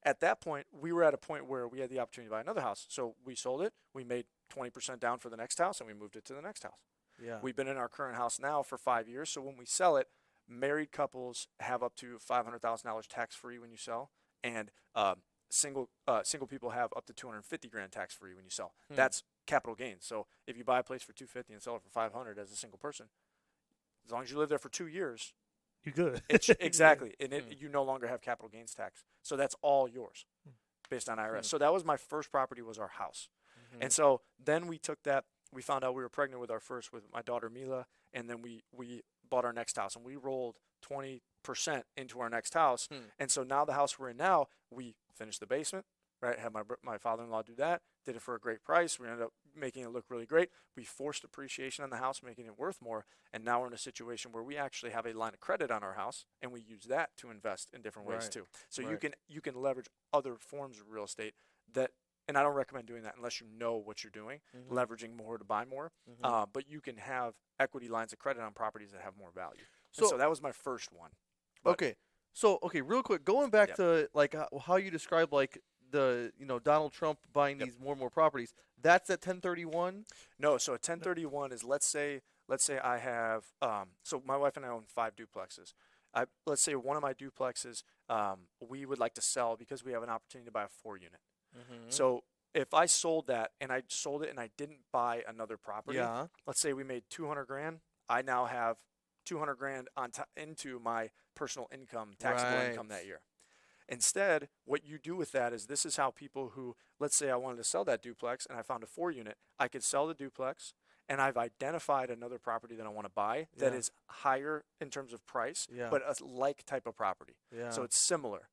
at that point, we were at a point where we had the opportunity to buy another house. So we sold it. We made 20% down for the next house, and we moved it to the next house. Yeah. We've been in our current house now for 5 years. So when we sell it, married couples have up to $500,000 tax free when you sell, and single people have up to 250 grand tax free when you sell. That's capital gains. So if you buy a place for 250 and sell it for 500 as a single person, as long as you live there for 2 years, You good? exactly, and you no longer have capital gains tax. So that's all yours, based on IRS. So that was my first property, was our house, and so then we took that. We found out we were pregnant with my daughter Mila, and then we bought our next house, and we rolled 20% into our next house, and so now the house we're in now, we finished the basement. Right, had my father-in-law do that. Did it for a great price. We ended up making it look really great. We forced appreciation on the house, making it worth more. And now we're in a situation where we actually have a line of credit on our house, and we use that to invest in different ways too. So you can leverage other forms of real estate that, and I don't recommend doing that unless you know what you're doing, leveraging more to buy more. But you can have equity lines of credit on properties that have more value. So that was my first one. But, okay, real quick, going back to like how you describe like the Donald Trump buying these more and more properties. That's at 1031. No, so a 1031 is let's say I have so my wife and I own 5 duplexes. Let's say one of my duplexes we would like to sell because we have an opportunity to buy a 4-unit. So if I sold that and I sold it and I didn't buy another property, let's say we made 200 grand, I now have 200 grand into my personal income, taxable income that year. Instead, what you do with that is, this is how people who, let's say I wanted to sell that duplex and I found a 4-unit, I could sell the duplex and I've identified another property that I want to buy that is higher in terms of price, but a like type of property. So it's similar.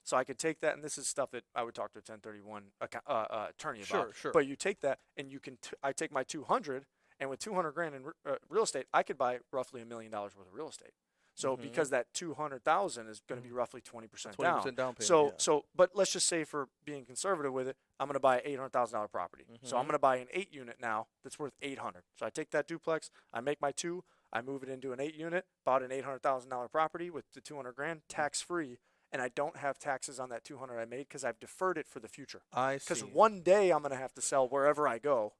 So I could take that, and this is stuff that I would talk to a 1031 attorney about. Sure. But you take that and you can, I take my 200, and with 200 grand in real estate, I could buy roughly $1 million worth of real estate. So because that 200,000 is going to be roughly 20% down. 20% down payment. So, but let's just say, for being conservative with it, I'm going to buy an $800,000 property. So I'm going to buy an 8-unit now that's worth 800. So I take that duplex, I make my 2, I move it into an 8-unit, bought an $800,000 property with the 200 grand tax free, and I don't have taxes on that 200 I made because I've deferred it for the future. I see. Because one day I'm going to have to sell wherever I go.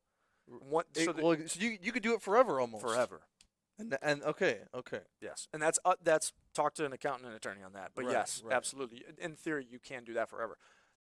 So you could do it forever almost. Forever. And okay. Yes, and that's talk to an accountant and attorney on that. But yes, absolutely. In theory, you can do that forever.